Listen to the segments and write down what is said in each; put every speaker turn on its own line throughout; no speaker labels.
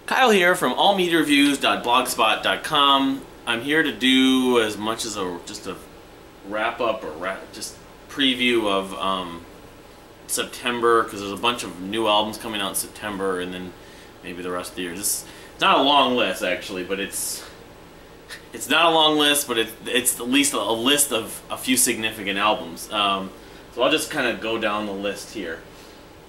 Kyle here from allmediareviews.blogspot.com. I'm here to do as much as just a wrap up or just preview of September, because there's a bunch of new albums coming out in September, and then maybe the rest of the year. It's not a long list actually, but it's not a long list, but it's at least a list of a few significant albums. So I'll just kind of go down the list here.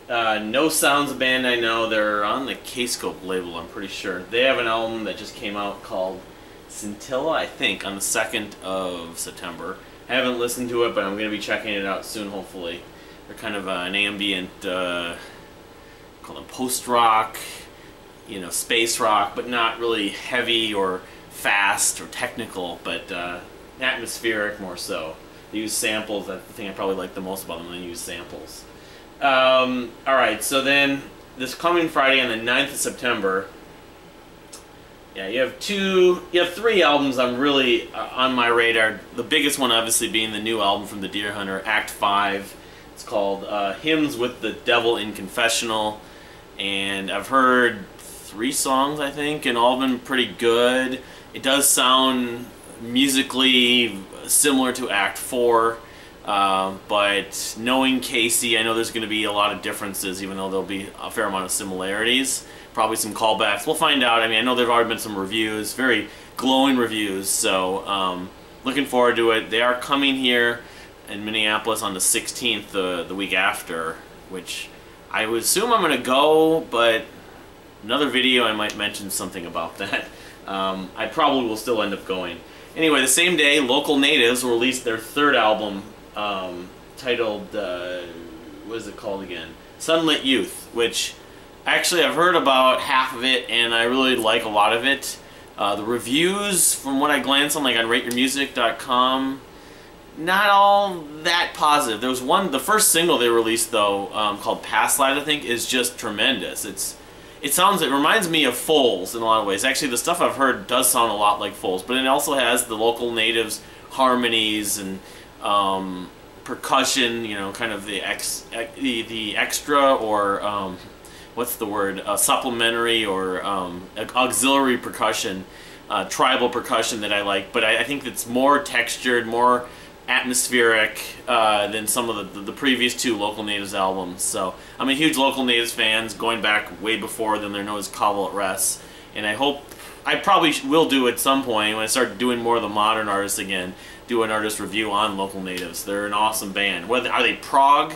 Nousound's a band I know. They're on the K-Scope label, I'm pretty sure. They have an album that just came out called Scintilla, I think, on the 2nd of September. I haven't listened to it, but I'm going to be checking it out soon, hopefully. They're kind of an ambient, call them post-rock, you know, space rock, but not really heavy or fast or technical, but atmospheric more so. They use samples. That's the thing I probably like the most about them. They use samples. Alright, so then this coming Friday on the 9th of September, yeah, you have three albums I'm really on my radar. The biggest one obviously being the new album from the Deer Hunter, Act 5. It's called Hymns with the Devil in Confessional, and I've heard 3 songs, I think, and all of them pretty good. It does sound musically similar to Act 4. But knowing Casey, I know there's going to be a lot of differences, even though there'll be a fair amount of similarities. Probably some callbacks. We'll find out. I mean, I know there've already been some reviews, very glowing reviews, so looking forward to it. They are coming here in Minneapolis on the 16th, the week after, which I would assume I'm going to go, but another video I might mention something about that. I probably will still end up going. Anyway, the same day, Local Natives will release their 3rd album, titled, what is it called again? Sunlit Youth, which actually I've heard about half of it and I really like a lot of it. The reviews, from what I glance on, like on rateyourmusic.com, not all that positive. There was one, the first single they released though, called Past Lives, I think, is just tremendous. It reminds me of Foals in a lot of ways. Actually, the stuff I've heard does sound a lot like Foals, but it also has the Local Natives harmonies and percussion, you know, kind of the extra, or what's the word, supplementary or auxiliary percussion, tribal percussion that I like. But I think it's more textured, more atmospheric than some of the previous 2 Local Natives albums. So I'm a huge Local Natives fan, going back way before them. They're known as Cobble at Rest, and I hope I probably will do at some point when I start doing more of the modern artists again, do an artist review on Local Natives. They're an awesome band. Are they prog?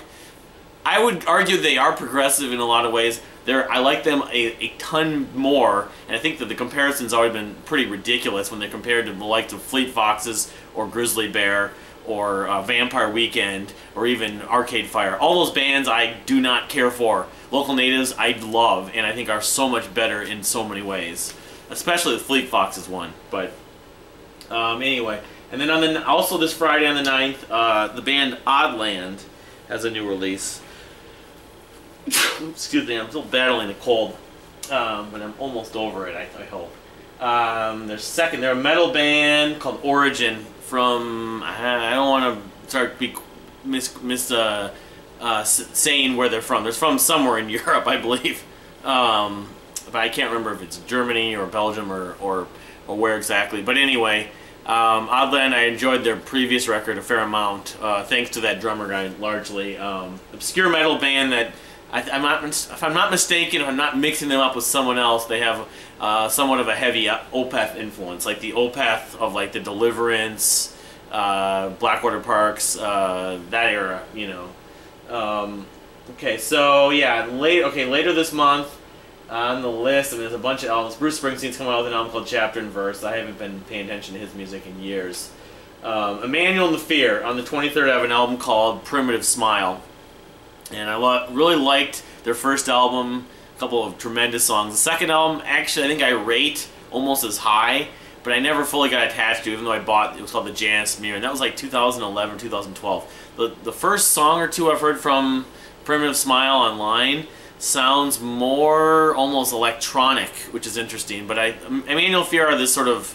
I would argue they are progressive in a lot of ways. I like them a ton more, and I think that the comparison's already been pretty ridiculous when they're compared to the likes of Fleet Foxes or Grizzly Bear or Vampire Weekend or even Arcade Fire. All those bands I do not care for. Local Natives I love, and I think are so much better in so many ways, especially the Fleet Foxes one. But anyway, and then also this Friday on the 9th, the band Oddland has a new release. Excuse me, I'm still battling the cold, but I'm almost over it, I hope. They're a metal band called Origin from, I don't want to start saying where they're from. They're from somewhere in Europe, I believe. But I can't remember if it's Germany or Belgium or where exactly. But anyway, Oddland, I enjoyed their previous record a fair amount, thanks to that drummer guy largely. Obscure metal band that, if I'm not mistaken, if I'm not mixing them up with someone else, they have somewhat of a heavy Opeth influence, like the Opeth of like the Deliverance, Blackwater Parks, that era, you know. Okay, so yeah, later this month on the list, I mean, there's a bunch of albums. Bruce Springsteen's coming out with an album called Chapter and Verse. I haven't been paying attention to his music in years. Emanuel and the Fear, on the 23rd, I have an album called Primitive Smile. And I really liked their first album, a couple of tremendous songs. The second album, actually, I think I rate almost as high, but I never fully got attached to it, even though it was called the Janus Mirror, and that was like 2011, 2012. The first song or two I've heard from Primitive Smile online sounds more almost electronic, which is interesting. But Emanuel Fear are this sort of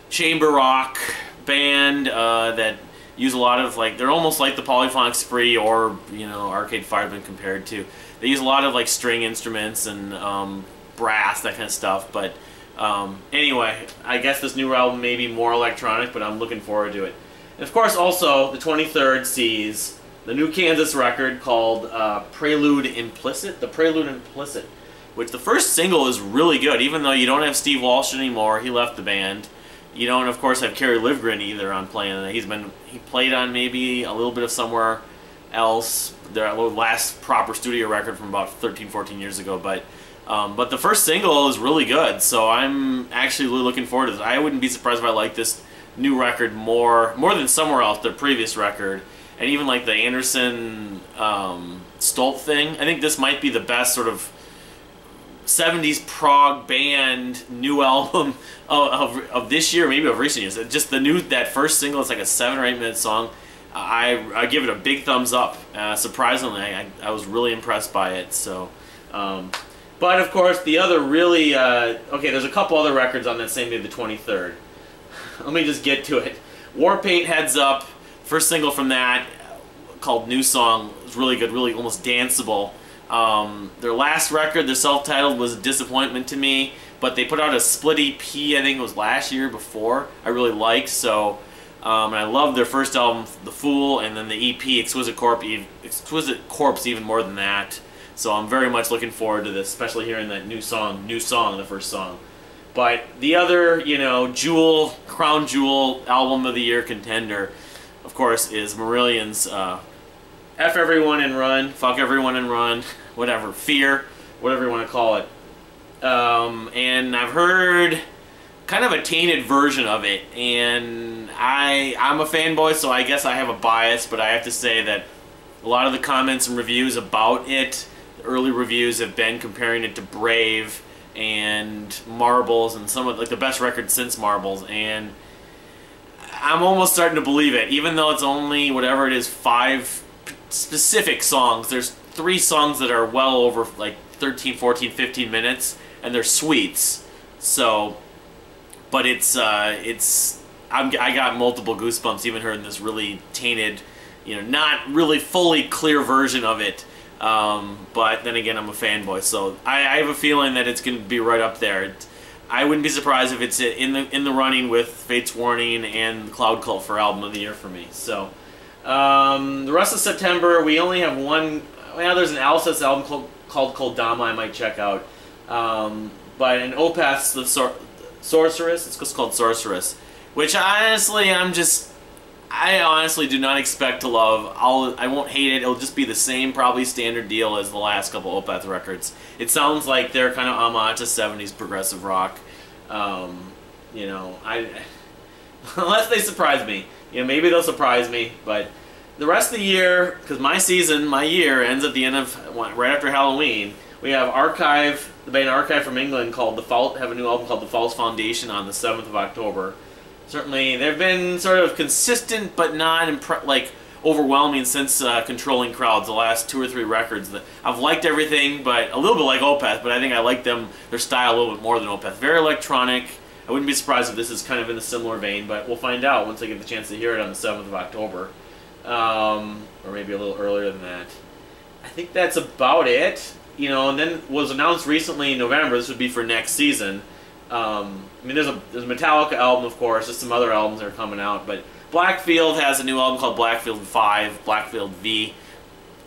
chamber rock band that use a lot of, like, they're almost like the Polyphonic Spree or, you know, Arcade Fire been compared to. They use a lot of, like, string instruments and brass, that kind of stuff. But anyway, I guess this new album may be more electronic, but I'm looking forward to it. And of course, also, the 23rd sees the new Kansas record called Prelude Implicit, the Prelude Implicit, which the first single is really good, even though you don't have Steve Walsh anymore. He left the band. You don't, of course, have Kerry Livgren either on playing. He played on maybe a little bit of Somewhere Else, their last proper studio record from about 13, 14 years ago. But the first single is really good, so I'm actually really looking forward to this. I wouldn't be surprised if I like this new record more than Somewhere Else, their previous record, and even like the Anderson Stolt thing. I think this might be the best sort of 70s prog band new album of this year, maybe of recent years. Just that first single, it's like a 7 or 8 minute song. I give it a big thumbs up. Surprisingly, I was really impressed by it. So, but of course, the other really okay. There's a couple other records on that same day, the 23rd. Let me just get to it. Warpaint, Heads Up, first single from that, called New Song. It's really good, really almost danceable. Their last record, their self-titled, was a disappointment to me, but they put out a split EP, I think it was last year before, I really liked. So, and I love their first album, The Fool, and then the EP, Exquisite Corpse, even more than that. So I'm very much looking forward to this, especially hearing that new song, the first song. But the other, you know, crown jewel album of the year contender, of course, is Marillion's F Everyone and Run, Fuck Everyone and Run, whatever, Fear, whatever you want to call it. And I've heard kind of a tainted version of it, and I'm a fanboy, so I guess I have a bias, but I have to say that a lot of the comments and reviews about it, the early reviews, have been comparing it to Brave and Marbles and some of like the best record since Marbles, and I'm almost starting to believe it, even though it's only whatever it is, 5 specific songs. There's 3 songs that are well over like 13, 14, 15 minutes, and they're suites. So, but I got multiple goosebumps even hearing this really tainted, you know, not really fully clear version of it. But then again, I'm a fanboy, so I have a feeling that it's going to be right up there. I wouldn't be surprised if it's in the running with Fate's Warning and Cloud Cult for Album of the Year for me. So the rest of September, we only have one. Well, there's an Alcest album called Koldama I might check out. But in Opeth's the Sorceress, it's just called Sorceress, which honestly I honestly do not expect to love. I won't hate it. It'll just be the same probably standard deal as the last couple Opeth records. It sounds like they're kind of homage to 70s progressive rock. You know, unless they surprise me. You know, maybe they'll surprise me, but the rest of the year, because my year ends at the end of, right after Halloween, we have the band Archive from England have a new album called The False Foundation on the 7th of October. Certainly, they've been sort of consistent, but not overwhelming since Controlling Crowds, the last 2 or 3 records. I've liked everything, but a little bit like Opeth, but I think I like their style a little bit more than Opeth. Very electronic. I wouldn't be surprised if this is kind of in a similar vein, but we'll find out once I get the chance to hear it on the 7th of October. Or maybe a little earlier than that. I think that's about it. You know, and then was announced recently in November, this would be for next season. I mean, there's a Metallica album, of course. There's some other albums that are coming out, but Blackfield has a new album called Blackfield V,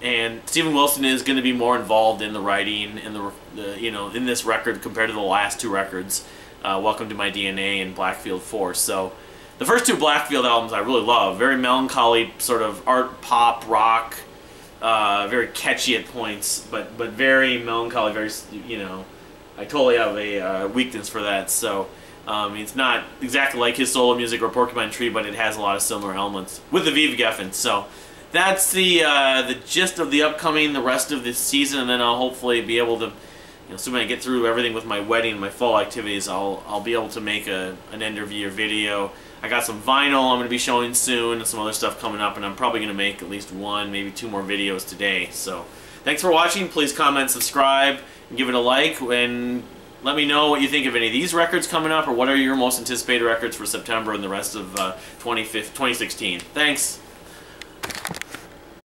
and Steven Wilson is going to be more involved in the writing and in this record compared to the last 2 records, Welcome to My DNA and Blackfield 4. So the first 2 Blackfield albums I really love. Very melancholy, sort of art pop rock, very catchy at points, but very melancholy. Very, you know, I totally have a weakness for that. So it's not exactly like his solo music or Porcupine Tree, but it has a lot of similar elements with the Vive Geffen. So that's the gist of the rest of this season, and then I'll hopefully be able to, you know, assuming I get through everything with my wedding and my fall activities, I'll be able to make an end of year video. I got some vinyl I'm going to be showing soon and some other stuff coming up, and I'm probably going to make at least 1, maybe 2 more videos today. So thanks for watching. Please comment, subscribe, and give it a like, and let me know what you think of any of these records coming up, or what are your most anticipated records for September and the rest of 2016. Thanks.